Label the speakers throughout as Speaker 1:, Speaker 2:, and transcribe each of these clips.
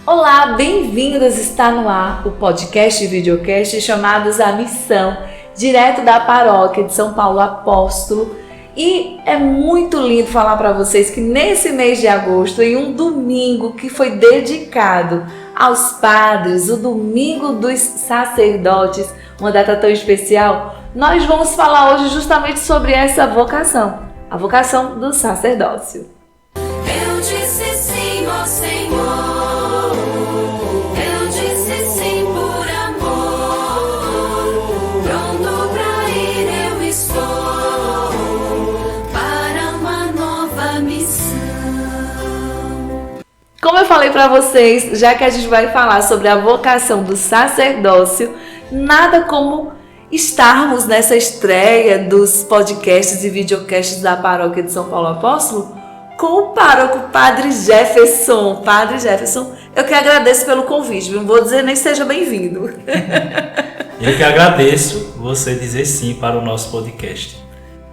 Speaker 1: Olá, bem-vindos! Está no ar o podcast e videocast chamados A Missão, direto da paróquia de São Paulo Apóstolo. E é muito lindo falar para vocês que nesse mês de agosto, em um domingo que foi dedicado aos padres, o Domingo dos Sacerdotes, uma data tão especial, nós vamos falar hoje justamente sobre essa vocação, a vocação do sacerdócio.
Speaker 2: Eu disse sim, ó Senhor.
Speaker 1: Como eu falei para vocês, já que a gente vai falar sobre a vocação do sacerdócio, nada como estarmos nessa estreia dos podcasts e videocasts da Paróquia de São Paulo Apóstolo com o pároco Padre Jefferson. Padre Jefferson, eu que agradeço pelo convite, não vou dizer nem seja bem-vindo.
Speaker 3: Eu que agradeço você dizer sim para o nosso podcast.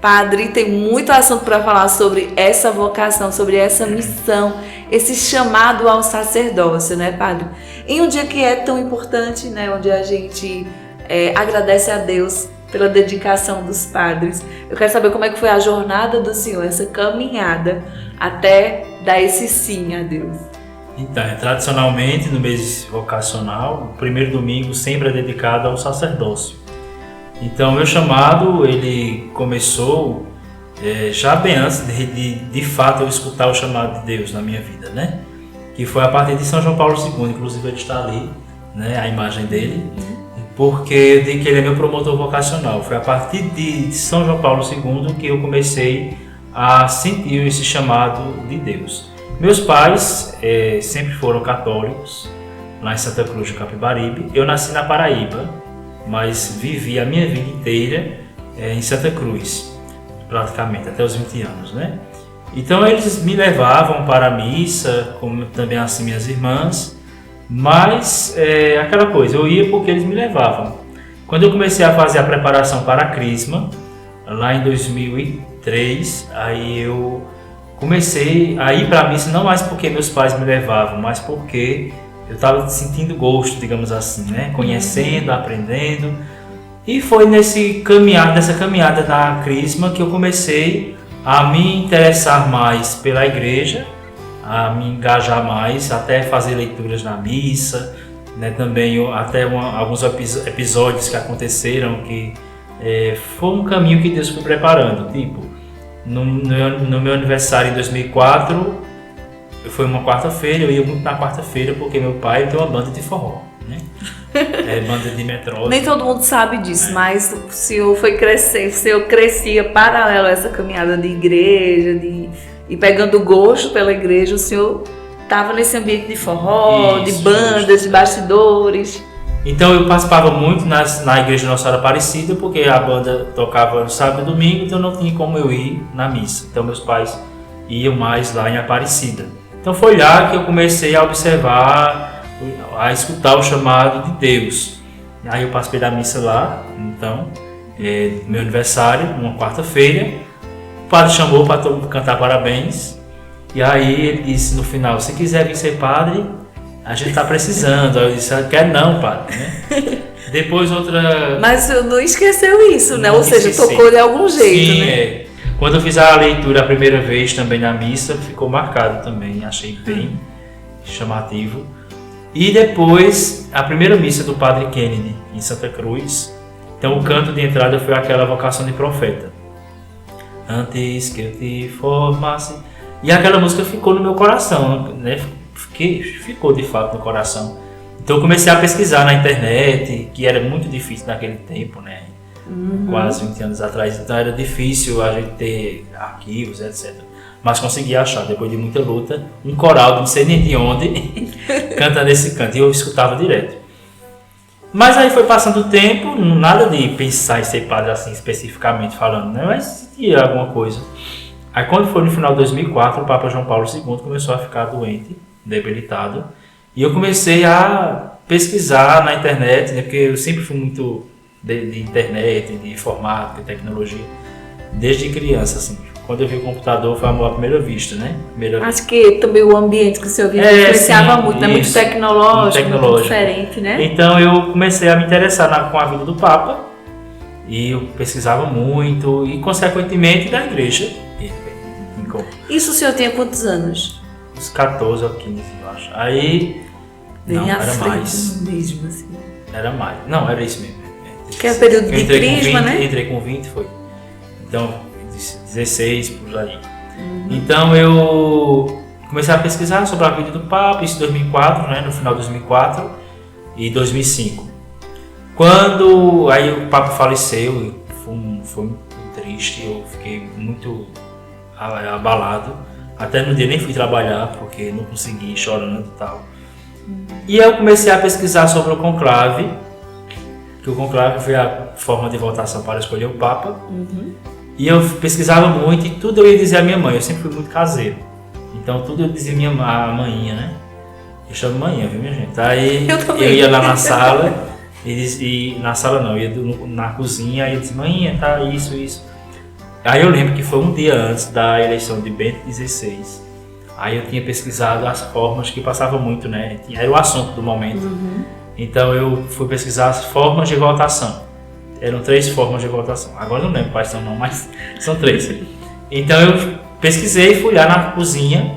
Speaker 1: Padre, tem muito assunto para falar sobre essa vocação, sobre essa missão, esse chamado ao sacerdócio, né, Padre? Em um dia que é tão importante, né, onde a gente agradece a Deus pela dedicação dos padres. Eu quero saber como é que foi a jornada do Senhor, essa caminhada até dar esse sim a Deus.
Speaker 3: Então, tradicionalmente, no mês vocacional, o primeiro domingo sempre é dedicado ao sacerdócio. Então, meu chamado, ele começou já bem antes de fato eu escutar o chamado de Deus na minha vida, né? Que foi a partir de São João Paulo II, inclusive ele está ali, né? A imagem dele, porque eu digo que ele é meu promotor vocacional. Foi a partir de São João Paulo II que eu comecei a sentir esse chamado de Deus. Meus pais sempre foram católicos, lá em Santa Cruz do Capibaribe. Eu nasci na Paraíba, mas vivi a minha vida inteira em Santa Cruz, praticamente, até os 20 anos, né? Então eles me levavam para a missa, como também assim minhas irmãs, mas aquela coisa, eu ia porque eles me levavam. Quando eu comecei a fazer a preparação para a Crisma, lá em 2003, aí eu comecei a ir para a missa não mais porque meus pais me levavam, mas porque eu estava sentindo gosto, digamos assim, né? Conhecendo, aprendendo. E foi nessa caminhada da Crisma que eu comecei a me interessar mais pela igreja, a me engajar mais, até fazer leituras na missa, né? Também até alguns episódios que aconteceram que foi um caminho que Deus foi preparando. Tipo, no meu aniversário em 2004, foi uma quarta-feira, eu ia muito na quarta-feira porque meu pai tem uma banda de forró, né? Banda de metrópole.
Speaker 1: Nem todo mundo sabe disso, mas o senhor foi crescendo, o senhor crescia paralelo a essa caminhada de igreja, e pegando gosto pela igreja, o senhor estava nesse ambiente de forró, de bandas, de bastidores.
Speaker 3: Então eu participava muito na igreja Nossa Senhora Aparecida, porque a banda tocava no sábado e domingo, então não tinha como eu ir na missa. Então meus pais iam mais lá em Aparecida. Então foi lá que eu comecei a observar, a escutar o chamado de Deus. Aí eu participei da missa lá, então, meu aniversário, uma quarta-feira. O padre chamou para todo mundo cantar parabéns. E aí ele disse no final, se quiser vir ser padre, a gente está precisando. Aí eu disse, quer não, padre, né? Depois outra...
Speaker 1: Mas não esqueceu isso, né? Ou seja, tocou de algum jeito,
Speaker 3: sim,
Speaker 1: né?
Speaker 3: Quando eu fiz a leitura a primeira vez também na missa, ficou marcado também, achei bem chamativo. E depois, a primeira missa do Padre Kennedy, em Santa Cruz, então o canto de entrada foi aquela vocação de profeta. Antes que eu te formasse. E aquela música ficou no meu coração, né? Ficou de fato no coração. Então eu comecei a pesquisar na internet, que era muito difícil naquele tempo, né? Quase 20 anos atrás, então era difícil a gente ter arquivos, etc. Mas consegui achar, depois de muita luta, um coral de não sei nem de onde, cantando esse canto, e eu escutava direto. Mas aí foi passando o tempo, nada de pensar em ser padre assim, especificamente falando, né? Mas sentia alguma coisa. Aí quando foi no final de 2004, o Papa João Paulo II começou a ficar doente, debilitado, e eu comecei a pesquisar na internet, né? Porque eu sempre fui muito de internet, de informática, tecnologia, desde criança, assim. quando eu vi o computador foi amor à primeira vista, né?
Speaker 1: Acho que também o ambiente que o senhor vivia influenciava muito, né? Muito tecnológico, muito diferente, né?
Speaker 3: Então eu comecei a me interessar com a vida do Papa e eu pesquisava muito e consequentemente da igreja.
Speaker 1: Isso o senhor tinha quantos anos?
Speaker 3: Uns 14 ou 15, eu acho. Aí... Não, era mais.
Speaker 1: Mesmo, assim.
Speaker 3: Era mais. Não, era isso mesmo.
Speaker 1: Que é o período de crisma, né?
Speaker 3: Entrei com 20, foi. Então, 16, por aí. Então, eu comecei a pesquisar sobre a vida do Papa, isso em 2004, né? No final de 2004 e 2005. Quando aí o Papa faleceu, foi muito triste, eu fiquei muito abalado. Até no dia nem fui trabalhar, porque não consegui, chorando e tal. E eu comecei a pesquisar sobre o conclave, que o conclave foi a forma de votação para escolher o Papa. E eu pesquisava muito e tudo eu ia dizer à minha mãe, eu sempre fui muito caseiro. Então tudo eu dizia a manhinha, né? Eu chamo manhinha, viu minha gente? Aí eu ia lá na sala, e na sala não, eu ia na cozinha, aí eu dizia, manhinha, tá, isso. Aí eu lembro que foi um dia antes da eleição de Bento XVI. Aí eu tinha pesquisado as formas, que passava muito, né? Era o assunto do momento. Então eu fui pesquisar as formas de votação. Eram 3 formas de votação. Agora eu não lembro quais são não, mas são 3. Então eu pesquisei e fui lá na cozinha.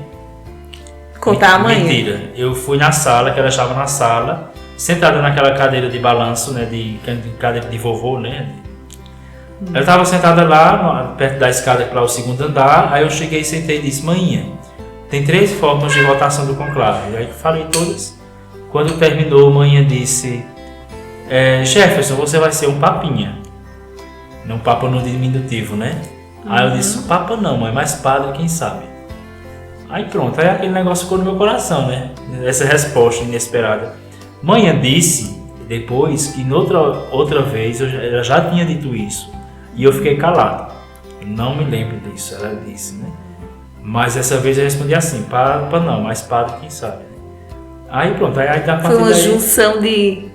Speaker 1: Contar a manhã.
Speaker 3: Mentira. Eu fui na sala, que ela estava na sala, sentada naquela cadeira de balanço, né? De cadeira de vovô, né? Ela estava sentada lá, perto da escada para o 2º andar. Aí eu cheguei, sentei e disse, manhinha, tem 3 formas de votação do conclave. E aí falei todas. Quando terminou, manhinha disse, Jefferson, você vai ser um papinha. Não papa no diminutivo, né? Aí eu disse, papa não, mãe, mas padre, quem sabe? Aí pronto, aí aquele negócio ficou no meu coração, né? Essa resposta inesperada. Manhinha disse, depois, que outra vez ela já tinha dito isso. E eu fiquei calado. Não me lembro disso, ela disse, né? Mas dessa vez eu respondi assim, papa não, mas padre, quem sabe? Aí pronto, aí da
Speaker 1: foi uma junção de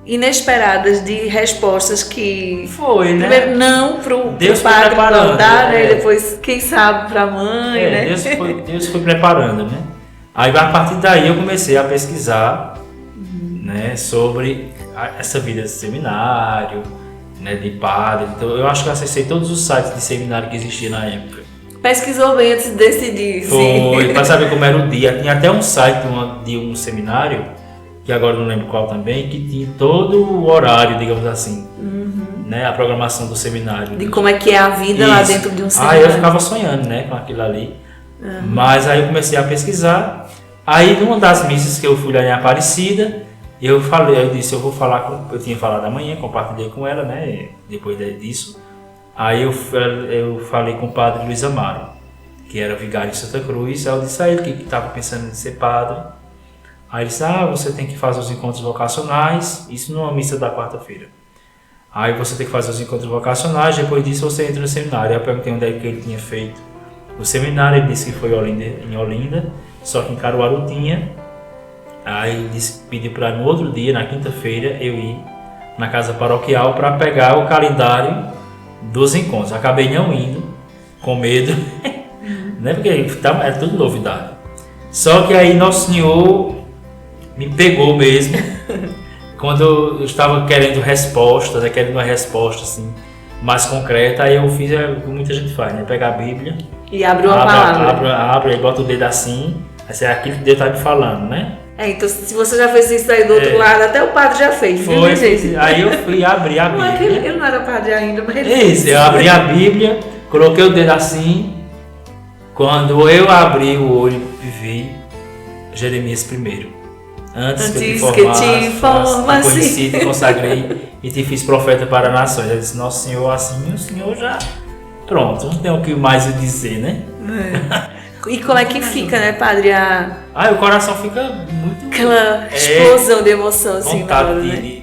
Speaker 1: inesperadas de respostas que...
Speaker 3: Foi, né?
Speaker 1: Primeiro não pro
Speaker 3: Deus
Speaker 1: padre dar, né?
Speaker 3: E
Speaker 1: depois quem sabe pra mãe, né?
Speaker 3: Deus foi preparando, né? Aí a partir daí eu comecei a pesquisar, né, sobre essa vida de seminário, né, de padre. Então eu acho que eu acessei todos os sites de seminário que existiam na época.
Speaker 1: Pesquisou bem antes de decidir.
Speaker 3: Foi, para saber como era o dia. Tinha até um site de um seminário, que agora não lembro qual também, que tinha todo o horário, digamos assim, né, a programação do seminário.
Speaker 1: De como é que é a vida lá dentro de um seminário.
Speaker 3: Aí eu ficava sonhando, né, com aquilo ali. Mas aí eu comecei a pesquisar. Aí numa das missas que eu fui lá em Aparecida, eu disse, eu vou falar eu tinha falado amanhã, compartilhei com ela, né, depois disso. Aí eu falei com o padre Luiz Amaro, que era vigário em Santa Cruz. Aí eu disse a ele que estava pensando em ser padre. Aí ele disse, você tem que fazer os encontros vocacionais, isso numa missa da quarta-feira. Aí você tem que fazer os encontros vocacionais, depois disso você entra no seminário. Aí eu perguntei onde é que ele tinha feito o seminário, ele disse que foi em Olinda, só que em Caruaru tinha. Aí ele pediu para no outro dia, na quinta-feira, eu ir na casa paroquial para pegar o calendário dos encontros. Acabei não indo, com medo, né? Porque era tudo novidade. Só que aí Nosso Senhor me pegou mesmo, quando eu estava querendo resposta, né? Querendo uma resposta assim, mais concreta. Aí eu fiz o que muita gente faz, né? Pegar a Bíblia
Speaker 1: e abre uma palavra.
Speaker 3: Abre, aí bota o dedo assim, aí é aquilo que Deus está me falando, né?
Speaker 1: Então se você já fez isso aí do outro lado, até o padre já fez,
Speaker 3: foi, gente? Aí eu fui abrir a Bíblia.
Speaker 1: Eu não era padre ainda, mas...
Speaker 3: Isso, eu abri a Bíblia, coloquei o dedo assim, quando eu abri o olho e vi Jeremias 1. Antes que eu te conheci, te consagrei e te fiz profeta para nações. Eu disse, Nosso Senhor, assim, o Senhor já... Pronto, não tem o que mais dizer, né?
Speaker 1: E como é que fica, né, padre?
Speaker 3: O coração fica muito...
Speaker 1: Aquela explosão de emoção, assim,
Speaker 3: vontade
Speaker 1: na hora, né?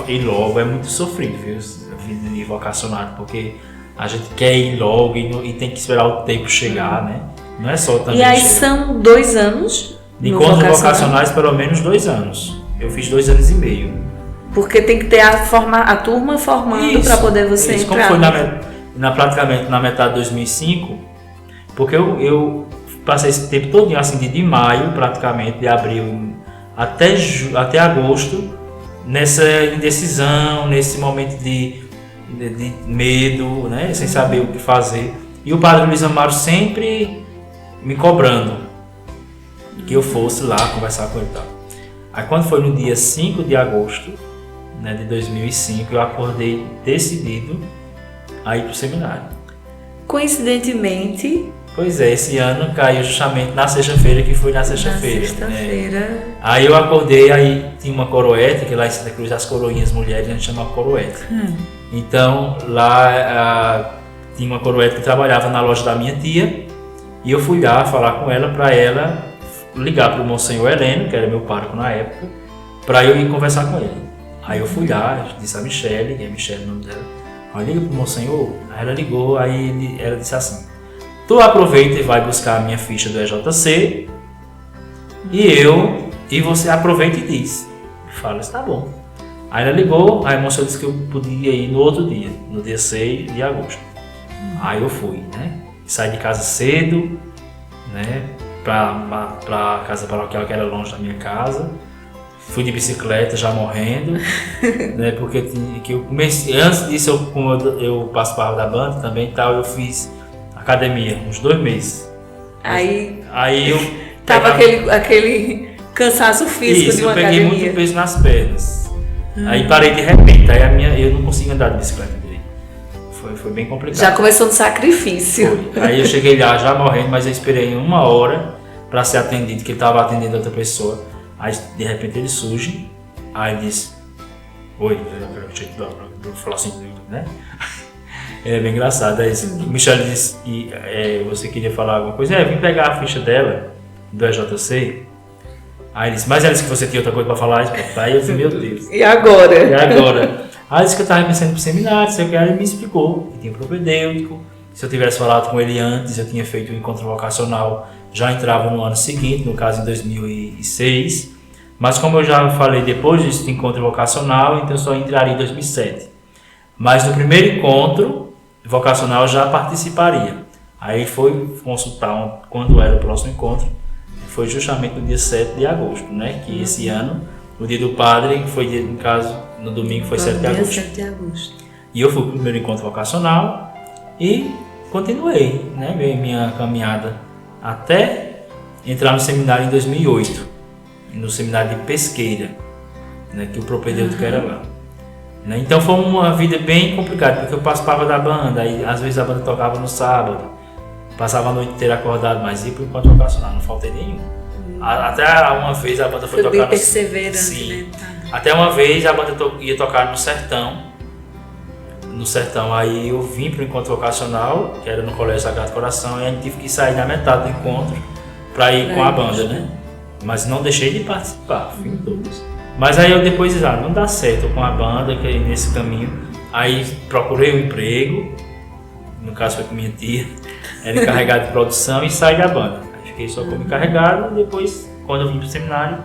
Speaker 3: de ir logo, é muito sofrido, viu? A vida de vocacionado, porque a gente quer ir logo e tem que esperar o tempo chegar, né? Não é só também.
Speaker 1: E aí são 2 anos
Speaker 3: de encontros vocacionais, pelo menos 2 anos. Eu fiz 2 anos e meio.
Speaker 1: Porque tem que ter a turma formando para poder você entrar.
Speaker 3: Como foi praticamente na metade de 2005, porque eu passei esse tempo todo assim, de maio praticamente, de abril até agosto, nessa indecisão, nesse momento de medo, né, sem saber o que fazer. E o Padre Luiz Amaro sempre me cobrando que eu fosse lá conversar com ele e tal. Aí quando foi no dia 5 de agosto, né, de 2005, eu acordei decidido a ir para o seminário.
Speaker 1: Coincidentemente...
Speaker 3: Pois é, esse ano caiu justamente na sexta-feira, que foi na sexta-feira.
Speaker 1: Na sexta-feira.
Speaker 3: Né? Aí eu acordei, aí tinha uma coroete, que lá em Santa Cruz as coroinhas mulheres a gente chama coroete. Então lá tinha uma coroete que trabalhava na loja da minha tia, e eu fui lá falar com ela para ela ligar para o Monsenhor Heleno, que era meu pároco na época, para eu ir conversar com ele. Aí eu fui lá, disse a Michele, que é Michele o nome dela, aí liga para o Monsenhor. Aí ela ligou, aí ela disse assim: tu aproveita e vai buscar a minha ficha do EJC e você aproveita e diz. Fala, está bom. Aí ela ligou, aí o Monsenhor disse que eu podia ir no outro dia, no dia 6 de agosto. Aí eu fui, né? Saí de casa cedo, né? Pra casa paroquial, que era longe da minha casa. Fui de bicicleta já morrendo, né? Porque eu comecei, antes disso, como eu participava da banda também e tal, eu fiz academia uns 2 meses. Aí eu
Speaker 1: tava aquele cansaço físico de uma academia.
Speaker 3: Eu peguei muito peso nas pernas. Aí parei de repente, aí eu não consigo andar de bicicleta direito. Foi bem complicado.
Speaker 1: Já começou no sacrifício.
Speaker 3: Foi. Aí eu cheguei lá já morrendo, mas eu esperei 1 hora para ser atendido, que ele estava atendendo outra pessoa. Aí de repente ele surge, aí ele disse: oi, eu falar assim, né? É bem engraçado. Aí o Michel disse que você queria falar alguma coisa. Eu vim pegar a ficha dela, do EJC. Aí ele disse: mas ela disse que você tinha outra coisa para falar. Aí eu disse: meu Deus.
Speaker 1: E agora?
Speaker 3: Aí disse que eu estava pensando pro seminário, sei o que, ele me explicou que tinha propedêutico. Se eu tivesse falado com ele antes, eu tinha feito um encontro vocacional, já entrava no ano seguinte, no caso em 2006. Mas como eu já falei, depois desse encontro vocacional, então eu só entraria em 2007. Mas no primeiro encontro vocacional eu já participaria. Aí foi consultar quando era o próximo encontro, foi justamente no dia 7 de agosto, né? Que esse ano, o dia do padre, foi dia, no caso, no domingo foi 7 de agosto.
Speaker 1: 7 de agosto.
Speaker 3: E eu fui para o primeiro encontro vocacional e continuei, né, minha caminhada até entrar no seminário em 2008, no seminário de Pesqueira, né, que o propedêutico era lá. Né? Então foi uma vida bem complicada, porque eu participava da banda, aí às vezes a banda tocava no sábado, passava a noite inteira acordado, mas ia para o encontro vocacional, não faltei nenhum. Até uma vez a banda foi tocar
Speaker 1: bem perseverante,
Speaker 3: sim.
Speaker 1: Né?
Speaker 3: Até uma vez a banda ia tocar no Sertão, aí eu vim para o encontro vocacional, que era no Colégio Sagrado Coração, e a gente tive que sair na metade do encontro para ir com a banda, né? Mas não deixei de participar, fui em todos. Mas aí eu depois disse: não dá certo com a banda, que é nesse caminho. Aí procurei um emprego, no caso foi com minha tia, era encarregado de produção, e saí da banda. Aí fiquei só como encarregado, depois, quando eu vim para o seminário,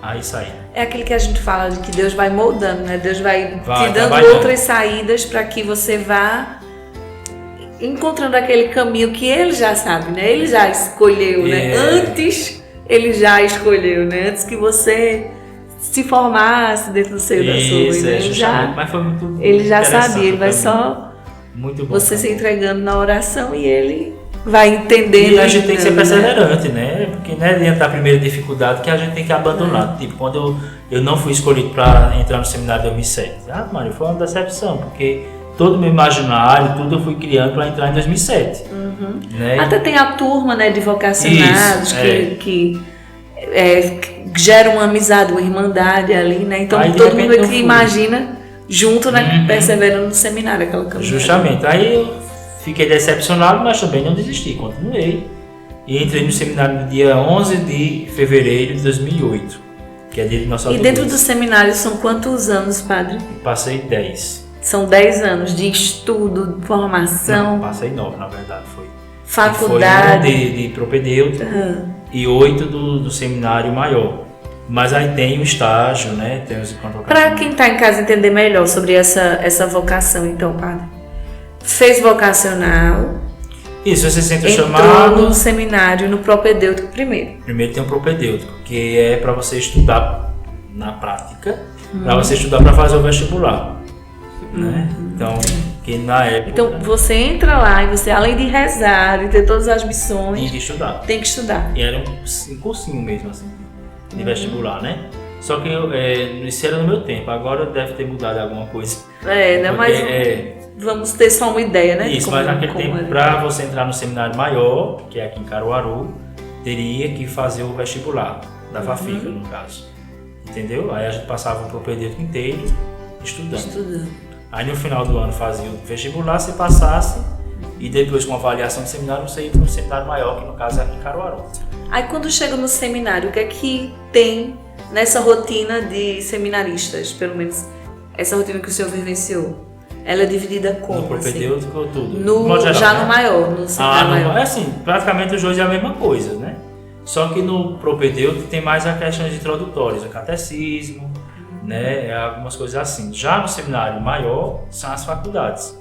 Speaker 3: aí saí.
Speaker 1: É aquele que a gente fala de que Deus vai moldando, né? Deus vai te dando outras saídas para que você vá encontrando aquele caminho que Ele já sabe, né? Ele já escolheu, né? Antes, Ele já escolheu, né? Antes que você se formasse dentro do seio da sua, né?
Speaker 3: Mas foi muito
Speaker 1: Ele já sabia, Ele vai só
Speaker 3: muito bom,
Speaker 1: você se entregando na oração e Ele vai entendendo.
Speaker 3: E a gente tem que ser perseverante, né? Porque não é diante da primeira dificuldade que a gente tem que abandonar. Tipo, quando eu não fui escolhido para entrar no seminário em 2007. Mário, foi uma decepção, porque todo o meu imaginário, tudo eu fui criando para entrar em 2007. Né?
Speaker 1: Até tem a turma, né, de vocacionados que gera uma amizade, uma irmandade ali, né? Então aí, todo mundo que imagina junto, né, perseverando no seminário, aquela caminhada.
Speaker 3: Justamente. Aí eu fiquei decepcionado, mas também não desisti, continuei. E entrei no seminário no dia 11 de fevereiro de 2008, que é dia de nossa.
Speaker 1: E dentro do seminário são quantos anos, padre?
Speaker 3: Passei 10.
Speaker 1: São 10 anos de estudo, de formação?
Speaker 3: Não, passei 9, na verdade, foi.
Speaker 1: Faculdade?
Speaker 3: Foi 1 de propedêutico e 8 do seminário maior. Mas aí tem o estágio, né? Tem os
Speaker 1: Para quem está em casa entender melhor sobre essa vocação, então, padre. fez vocacional,
Speaker 3: Isso, você sente o
Speaker 1: entrou
Speaker 3: chamado.
Speaker 1: no seminário, no propedêutico primeiro.
Speaker 3: Primeiro tem o propedêutico, que é para você estudar na prática, para você estudar para fazer o vestibular. Né? Então, que na época
Speaker 1: Então você entra lá e você, além de rezar e ter todas as missões,
Speaker 3: tinha que estudar.
Speaker 1: tem que estudar.
Speaker 3: E era um cursinho mesmo, assim, de vestibular, né? Só que isso era no meu tempo, agora deve ter mudado alguma coisa.
Speaker 1: Né?
Speaker 3: Porque,
Speaker 1: Mas vamos ter só uma ideia, né?
Speaker 3: Isso,
Speaker 1: Como-
Speaker 3: mas naquele
Speaker 1: como
Speaker 3: tempo,
Speaker 1: era.
Speaker 3: para você entrar no seminário maior, que é aqui em Caruaru, teria que fazer o vestibular, da FAFICA, no caso. Entendeu? Aí a gente passava o propedêutico inteiro estudando. Aí no final do ano fazia o vestibular, se passasse, e depois com a avaliação do seminário, você ia para um seminário maior, que no caso é aqui em Caruaru.
Speaker 1: Aí quando chega no seminário, o que é que tem nessa rotina de seminaristas, pelo menos essa rotina que o senhor vivenciou? Ela é dividida como?
Speaker 3: No propedêutico, tudo.
Speaker 1: No,
Speaker 3: De modo geral,
Speaker 1: já
Speaker 3: né?
Speaker 1: no maior, no seminário maior.
Speaker 3: É assim, praticamente os dois é a mesma coisa, né? Só que no propedêutico tem mais a questão de introdutórios, o catecismo, né? Algumas coisas assim. Já no seminário maior são as faculdades.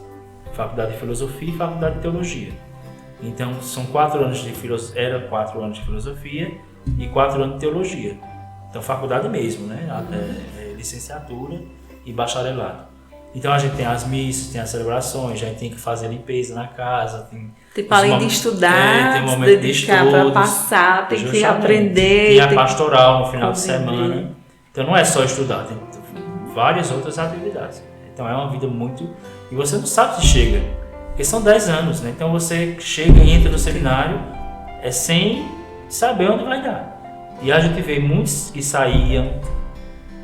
Speaker 3: Faculdade de Filosofia e Faculdade de Teologia. Então são 4 anos de filosofia, era 4 anos de filosofia e 4 anos de teologia. Então faculdade mesmo, né? Licenciatura e bacharelado. Então a gente tem as missas, tem as celebrações, a gente tem que fazer limpeza na casa, tem
Speaker 1: Tipo, além de estudar,
Speaker 3: tem um
Speaker 1: se
Speaker 3: momento de
Speaker 1: dedicar para
Speaker 3: estudos,
Speaker 1: passar, tem que
Speaker 3: justamente.
Speaker 1: aprender.
Speaker 3: Tem a
Speaker 1: tem-
Speaker 3: pastoral no final de
Speaker 1: conviver.
Speaker 3: semana. Então não é só estudar, tem várias outras atividades. Então é uma vida muito... E você não sabe se chega, porque são 10 anos, né? Então você chega e entra no seminário sem saber onde vai dar. E a gente vê muitos que saíam,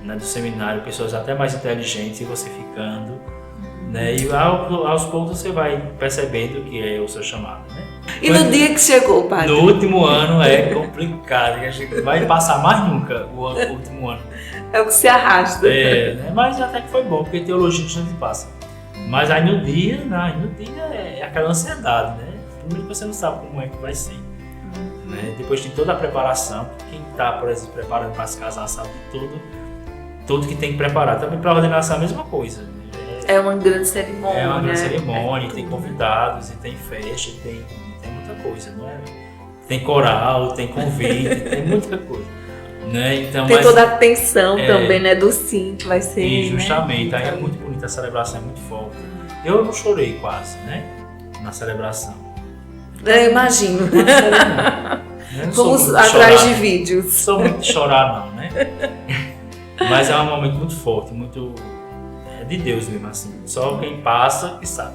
Speaker 3: né, do seminário, pessoas até mais inteligentes, e você ficando, né? E aos poucos você vai percebendo que é o seu chamado, né?
Speaker 1: E no dia que chegou, padre?
Speaker 3: No último ano é complicado, e a gente vai passar mais nunca o último ano.
Speaker 1: É o que se arrasta.
Speaker 3: Né? Mas até que foi bom, porque teologia a gente passa. Mas aí no dia é aquela ansiedade, né? Primeiro que você não sabe como é que vai ser. Né? Depois tem toda a preparação. Quem está, por exemplo, preparando para se casar sabe tudo que tem que preparar. Também para a ordenação é a mesma coisa. Né?
Speaker 1: É uma grande cerimônia.
Speaker 3: É uma grande cerimônia,
Speaker 1: É
Speaker 3: tem
Speaker 1: tudo.
Speaker 3: convidados, e tem festa, e tem muita coisa, não é? Tem coral, tem convite, tem muita coisa. Né? Então,
Speaker 1: Tem
Speaker 3: mas,
Speaker 1: toda a atenção também, né? Do sim que vai ser.
Speaker 3: e justamente,
Speaker 1: né?
Speaker 3: aí é muito bonita, a celebração é muito forte. Eu não chorei quase, né? Na celebração.
Speaker 1: Eu imagino.
Speaker 3: Eu não sou
Speaker 1: Vamos
Speaker 3: muito
Speaker 1: atrás
Speaker 3: chorar,
Speaker 1: de vídeos.
Speaker 3: Não sou muito de chorar, não, né? Mas é um momento muito forte, muito de Deus mesmo, assim. Só quem passa que sabe.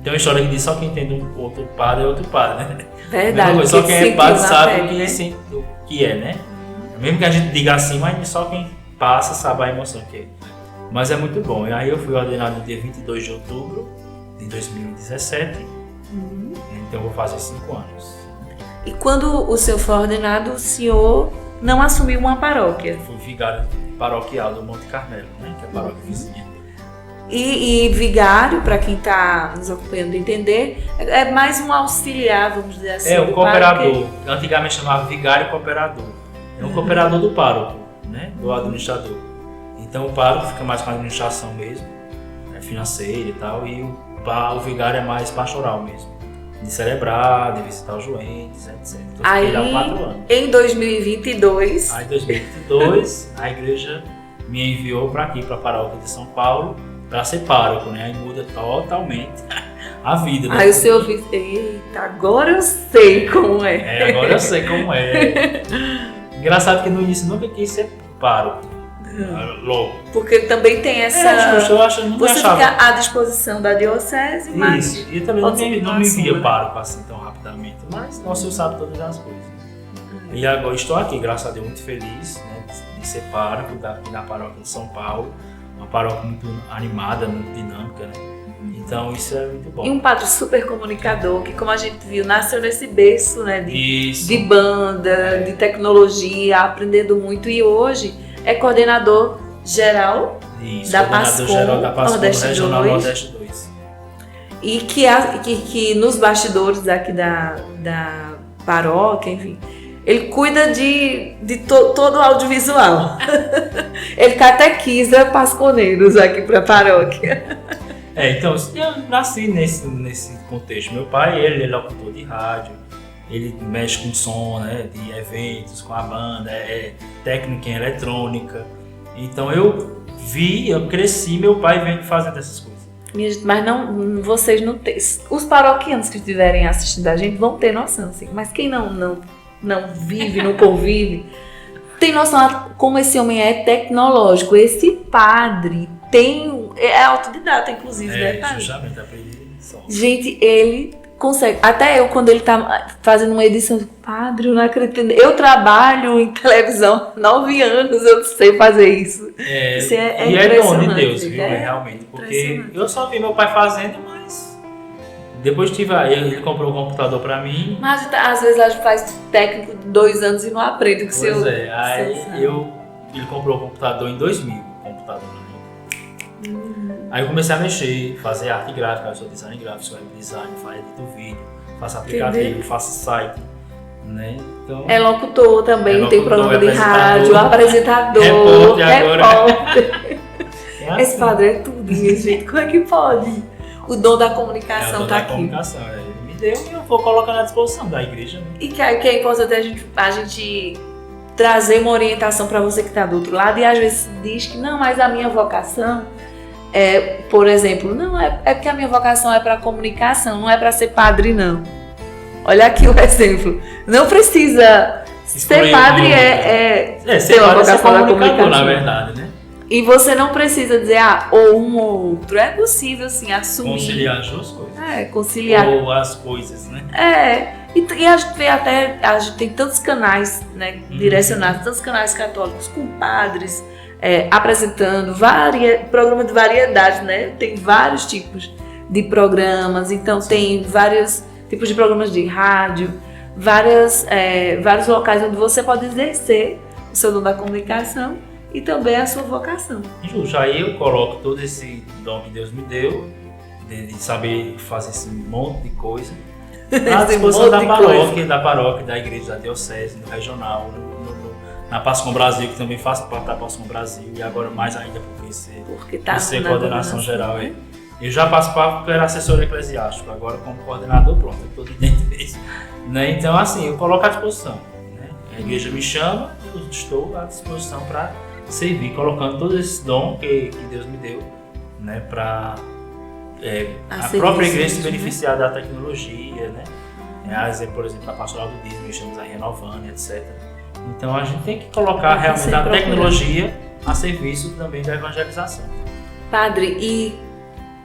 Speaker 3: Tem uma história que diz só quem entende um outro padre é outro padre, né?
Speaker 1: Verdade.
Speaker 3: Mesma coisa, só
Speaker 1: porque
Speaker 3: quem é
Speaker 1: sentiu
Speaker 3: padre
Speaker 1: na
Speaker 3: sabe
Speaker 1: pele,
Speaker 3: o que,
Speaker 1: né?
Speaker 3: o que é, né? Mesmo que a gente diga assim, mas só quem passa sabe a emoção que é. Mas é muito bom. E aí eu fui ordenado no dia 22 de outubro de 2017. Então eu vou fazer 5 anos.
Speaker 1: E quando o senhor foi ordenado, o senhor não assumiu uma paróquia.
Speaker 3: Fui vigário paroquial do Monte Carmelo, né? Que é a paróquia vizinha.
Speaker 1: E vigário, para quem está nos acompanhando entender, é mais um auxiliar, vamos dizer assim.
Speaker 3: É, o
Speaker 1: do
Speaker 3: cooperador.
Speaker 1: pároco.
Speaker 3: Antigamente chamava vigário cooperador. É um cooperador do pároco, né? Do administrador. Então o pároco fica mais com a administração mesmo, né? Financeira e tal, e o vigário é mais pastoral mesmo. De celebrar, de visitar os doentes, etc. Então eu fiquei lá 4 anos.
Speaker 1: Em 2022,
Speaker 3: Aí em 2022 a igreja me enviou para aqui, para a paróquia de São Paulo, para ser pároco, né? Aí muda totalmente a vida. Né?
Speaker 1: aí o senhor disse, eita, agora eu sei como é.
Speaker 3: Agora eu sei como é. Engraçado que no início nunca quis ser pároco. Logo.
Speaker 1: Porque também tem essa...
Speaker 3: Eu acho, não
Speaker 1: Você
Speaker 3: achava.
Speaker 1: fica à disposição da diocese, mas...
Speaker 3: Isso. E eu também
Speaker 1: pode ser que
Speaker 3: não
Speaker 1: não
Speaker 3: me
Speaker 1: assuma,
Speaker 3: via
Speaker 1: né?
Speaker 3: pároco assim tão rapidamente. Mas nosso Senhor sabe todas as coisas. E agora estou aqui, graças a Deus, muito feliz, né, de ser pároco aqui na paróquia de São Paulo. Uma paróquia muito animada, muito dinâmica, né? Então isso é muito bom.
Speaker 1: E um padre super comunicador, que como a gente viu, nasceu nesse berço, né,
Speaker 3: Isso.
Speaker 1: de banda, de tecnologia, aprendendo muito. E hoje é coordenador geral
Speaker 3: Isso,
Speaker 1: da
Speaker 3: coordenador
Speaker 1: PASCOM,
Speaker 3: geral da PASCOM
Speaker 1: Nordeste
Speaker 3: Regional
Speaker 1: 2.
Speaker 3: Nordeste 2.
Speaker 1: e que nos bastidores aqui da paróquia, enfim, ele cuida de todo o audiovisual. Ele catequiza pasconeiros aqui para a paróquia.
Speaker 3: Então, eu nasci nesse contexto. Meu pai, ele é locutor de rádio, ele mexe com som, né, de eventos, com a banda, é técnico em eletrônica. Então eu cresci, meu pai vendo fazendo essas coisas.
Speaker 1: Mas não, vocês não têm. Os paroquianos que estiverem assistindo a gente vão ter noção, assim. Mas quem não vive, não convive, tem noção como esse homem é tecnológico. Esse padre é autodidata, inclusive, né, padre?
Speaker 3: Justamente, aprendi som.
Speaker 1: Gente, ele consegue. Até eu, quando ele tá fazendo uma edição, padre, eu não acredito. Eu trabalho em televisão há 9 anos, eu sei fazer isso. Isso é
Speaker 3: e é dom de Deus,
Speaker 1: gente,
Speaker 3: viu? Realmente. Porque eu só vi meu pai fazendo, mas depois ele comprou um computador pra mim.
Speaker 1: Mas às vezes a gente faz técnico de 2 anos e não aprende o que
Speaker 3: Pois aí ele comprou o computador em 2000, computador pra mim. Aí eu comecei a mexer, fazer arte gráfica, eu sou design gráfico, sou web design, edito vídeo, faço aplicativo, faço site, né? Então,
Speaker 1: é locutor também, tem programa de rádio, apresentador,
Speaker 3: repórter. Assim.
Speaker 1: Esse padre é tudo, minha gente, como é que pode? O dom da comunicação tá aqui.
Speaker 3: Comunicação, ele me deu e eu vou colocar à disposição da igreja. Né?
Speaker 1: E que é importante a gente trazer uma orientação para você que está do outro lado e às vezes diz que não, mas a minha vocação por exemplo, não é porque a minha vocação é para comunicação, não é para ser padre, não. Olha aqui o exemplo. Não precisa ser padre,
Speaker 3: ser uma vocação da comunicação, na verdade, né?
Speaker 1: E você não precisa dizer, ou um ou outro. É possível, sim, assumir.
Speaker 3: Conciliar as duas coisas.
Speaker 1: Conciliar.
Speaker 3: Ou as coisas, né?
Speaker 1: E a gente vê a gente tem tantos canais, né, direcionados, tantos canais católicos com padres, apresentando programa de variedade, né? Tem vários tipos de programas, então tem vários tipos de programas de rádio, vários locais onde você pode exercer o seu dom da comunicação e também a sua vocação.
Speaker 3: Justo, aí eu coloco todo esse dom que Deus me deu, de saber fazer esse monte de coisa, à disposição da paróquia, da igreja, da diocese, do regional, na Pascom Brasil, que também faço parte da Pascom Brasil, e agora mais ainda por ser coordenação geral. Eu já passo porque eu era assessor eclesiástico, agora como coordenador, pronto, eu estou dentro disso. Né? Então, assim, eu coloco à disposição. Né? A igreja me chama, eu estou à disposição para servir, colocando todo esse dom que Deus me deu, né? Para a própria igreja se beneficiar da tecnologia, né? Por exemplo, a pastoral do dízimo, estamos aí renovando, etc. Então a gente tem que colocar realmente a tecnologia a serviço também da evangelização.
Speaker 1: Padre, e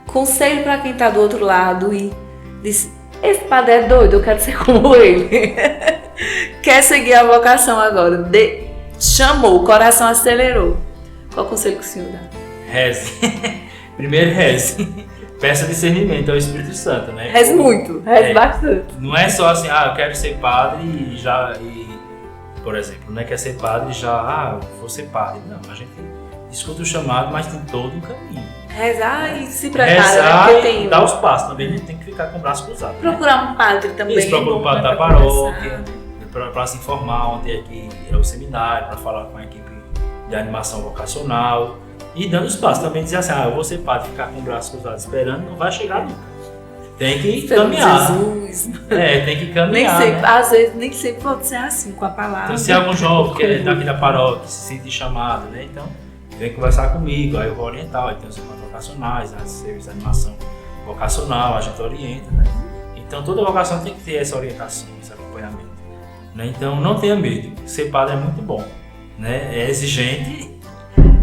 Speaker 1: conselho para quem está do outro lado e diz, esse padre é doido, eu quero ser como ele. Quer seguir a vocação agora, chamou, o coração acelerou. Qual conselho que o senhor dá?
Speaker 3: Reze. Primeiro reze. Peça discernimento ao Espírito Santo, né?
Speaker 1: Reze muito, reze bastante.
Speaker 3: Não é só assim, eu quero ser padre por exemplo, não é quer ser padre e já, vou ser padre. Não, a gente escuta o chamado, mas tem todo um caminho.
Speaker 1: Rezar e se preparar.
Speaker 3: Rezar e dar os passos, também a gente tem que ficar com o braço cruzado.
Speaker 1: Procurar um padre também.
Speaker 3: Isso, procurar um padre da paróquia, para se informar onde é que é o seminário, para falar com a equipe de animação vocacional. E dando os passos, também dizer assim, eu vou ser padre, ficar com o braço cruzado esperando, não vai chegar nunca. Tem que caminhar.
Speaker 1: Jesus.
Speaker 3: Tem que caminhar.
Speaker 1: Nem sempre,
Speaker 3: né?
Speaker 1: às vezes nem sempre pode ser assim, com a palavra.
Speaker 3: Então, se algum jovem que é daqui da paróquia se sente chamado, né? Então, vem conversar comigo, aí eu vou orientar, aí tem os irmãos vocacionais, as serviços de animação vocacional, a gente orienta, né? Então, toda vocação tem que ter essa orientação, esse acompanhamento. Né? Então, não tenha medo. Ser padre é muito bom, né? É exigente,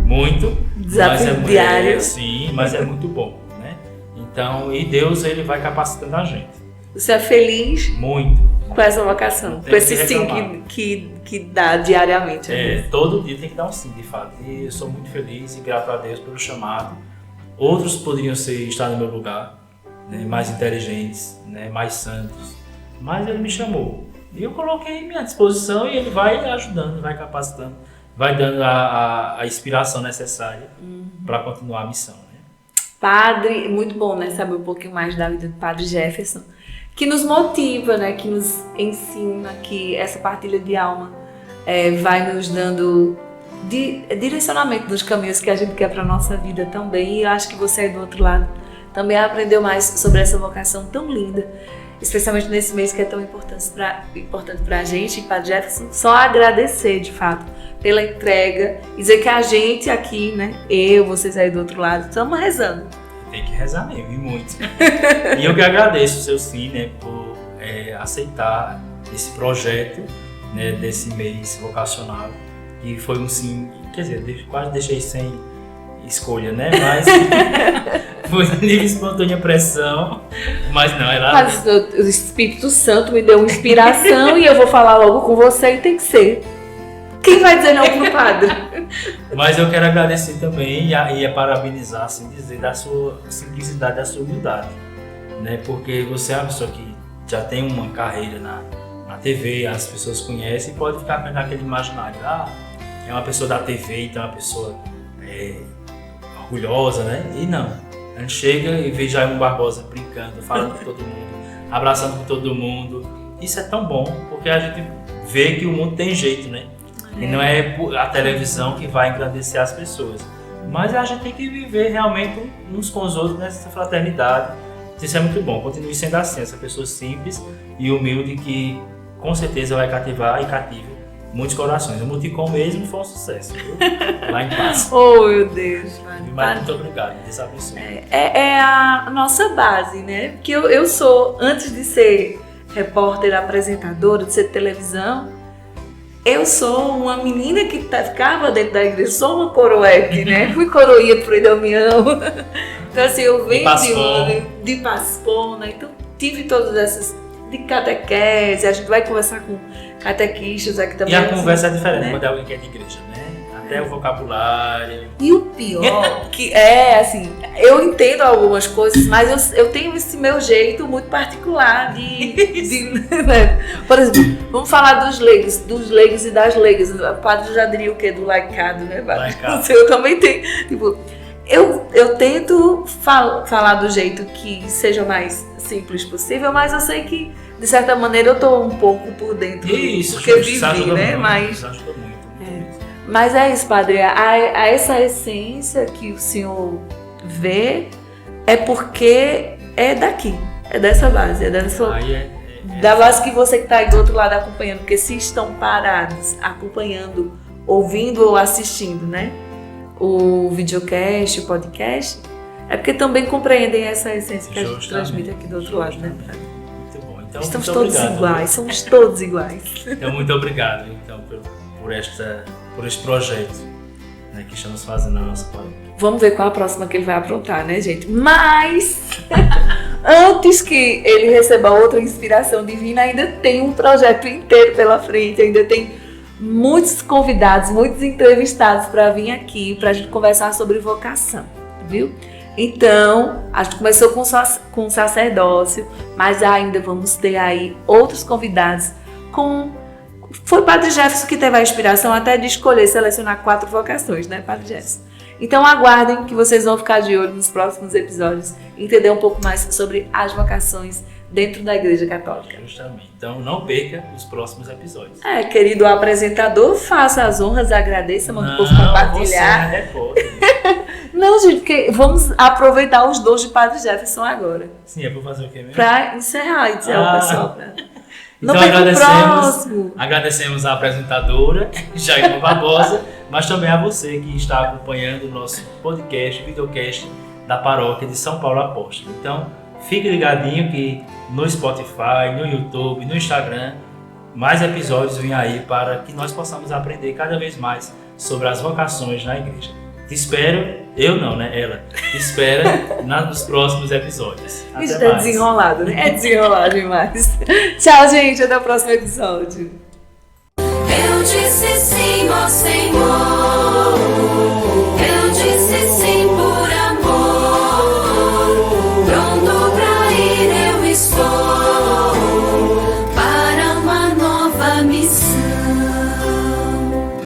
Speaker 3: muito,
Speaker 1: desafio diário.
Speaker 3: Sim, mas é muito bom, né? Então, e Deus, ele vai capacitando a gente.
Speaker 1: Você é feliz?
Speaker 3: Muito.
Speaker 1: Com essa vocação, com esse sim que dá diariamente.
Speaker 3: Todo dia tem que dar um sim, de fato. E eu sou muito feliz e grato a Deus pelo chamado. Outros poderiam estar no meu lugar, né? Mais inteligentes, né? Mais santos. Mas ele me chamou. E eu coloquei minha disposição e ele vai ajudando, vai capacitando, vai dando a inspiração necessária para continuar a missão. Né?
Speaker 1: Padre, muito bom, né? Saber um pouquinho mais da vida do Padre Jefferson, que nos motiva, né? Que nos ensina, que essa partilha de alma vai nos dando direcionamento nos caminhos que a gente quer para a nossa vida também. E eu acho que você aí do outro lado também aprendeu mais sobre essa vocação tão linda, especialmente nesse mês que é tão importante pra gente, e Padre Jefferson, só agradecer, de fato, pela entrega e dizer que a gente aqui, né, vocês aí do outro lado, estamos rezando.
Speaker 3: Tem que rezar mesmo, e muito. E eu que agradeço o seu sim, né, por aceitar esse projeto, né, desse mês vocacional. E foi um sim, quer dizer, quase deixei sem escolha, né, mas foi livre espontânea pressão, mas não, era...
Speaker 1: Mas o Espírito Santo me deu uma inspiração e eu vou falar logo com você e tem que ser. Quem vai dizer não pro padre?
Speaker 3: Mas eu quero agradecer também e parabenizar, assim dizer, da sua simplicidade, da sua humildade, né? Porque você é uma pessoa que já tem uma carreira na TV, as pessoas conhecem e pode ficar naquele imaginário, é uma pessoa da TV, então é uma pessoa orgulhosa, né? E não, a gente chega e vê Jair Barbosa brincando, falando com todo mundo, abraçando com todo mundo. Isso é tão bom, porque a gente vê que o mundo tem jeito, né? E não é a televisão que vai engrandecer as pessoas. Mas a gente tem que viver realmente uns com os outros nessa fraternidade. Isso é muito bom. Continue sendo assim, essa pessoa simples e humilde que com certeza vai cativar e cativa muitos corações. O Multicom mesmo foi um sucesso, viu? Lá em Paz.
Speaker 1: Oh, meu Deus.
Speaker 3: Mas muito obrigado. Deus abençoe.
Speaker 1: É a nossa base, né? Porque eu sou, antes de ser repórter, apresentadora, de ser televisão, eu sou uma menina que ficava dentro da igreja, sou uma coroeque, né? Fui coroinha do Frei Damião. Então, assim, eu venho de Paspona, então tive todas essas de catequese, a gente vai conversar com catequistas aqui também.
Speaker 3: E a conversa é diferente,
Speaker 1: né?
Speaker 3: Quando é alguém que é de igreja, né? Até o vocabulário.
Speaker 1: E o pior, que é assim, eu entendo algumas coisas, mas eu tenho esse meu jeito muito particular né? Por exemplo, vamos falar dos leigos e das leigas. O padre já diria o quê? Do laicado, né?
Speaker 3: Laicado.
Speaker 1: Eu também tenho, tipo, eu tento falar do jeito que seja mais simples possível, mas eu sei que, de certa maneira, eu tô um pouco por dentro.
Speaker 3: Isso,
Speaker 1: porque vivi, né?
Speaker 3: Muito,
Speaker 1: mas
Speaker 3: ajuda muito.
Speaker 1: Mas é isso, padre, a essa essência que o senhor vê é porque é daqui, é dessa base, é dessa, da base que você que está aí do outro lado acompanhando, porque se estão parados, acompanhando, ouvindo ou assistindo, né, o videocast, o podcast, é porque também compreendem essa essência que a gente transmite aqui do outro lado, né, padre?
Speaker 3: Muito bom. Então,
Speaker 1: estamos
Speaker 3: muito
Speaker 1: todos
Speaker 3: obrigado,
Speaker 1: iguais, somos todos iguais.
Speaker 3: Então, muito obrigado por este projeto, né, que estamos fazendo na nossa paróquia.
Speaker 1: Vamos ver qual a próxima que ele vai aprontar, né, gente? Mas, antes que ele receba outra inspiração divina, ainda tem um projeto inteiro pela frente, ainda tem muitos convidados, muitos entrevistados para vir aqui, para a gente conversar sobre vocação, viu? Então, a gente começou com sacerdócio, mas ainda vamos ter aí outros convidados Foi o Padre Jefferson que teve a inspiração até de selecionar 4 vocações, né, Padre Jefferson? Então aguardem que vocês vão ficar de olho nos próximos episódios e entender um pouco mais sobre as vocações dentro da Igreja Católica.
Speaker 3: Justamente. Então não perca os próximos episódios.
Speaker 1: Querido apresentador, faça as honras, agradeça, manda o povo compartilhar.
Speaker 3: Você é repórter.
Speaker 1: Não, gente, porque vamos aproveitar os dons de Padre Jefferson agora.
Speaker 3: Sim, é para fazer o quê mesmo?
Speaker 1: Para encerrar e dizer ao pessoal.
Speaker 3: Então agradecemos a apresentadora, Jair Barbosa, mas também a você que está acompanhando o nosso podcast, videocast da Paróquia de São Paulo Apóstolo. Então, fique ligadinho que no Spotify, no YouTube, no Instagram, mais episódios vêm aí para que nós possamos aprender cada vez mais sobre as vocações na igreja. Te espero, eu não, né? Ela te espera nos próximos episódios. Até
Speaker 1: Isso
Speaker 3: mais.
Speaker 1: é desenrolado, né? É desenrolado demais. Tchau, gente. Até o próximo episódio.
Speaker 2: Eu disse sim, ó Senhor.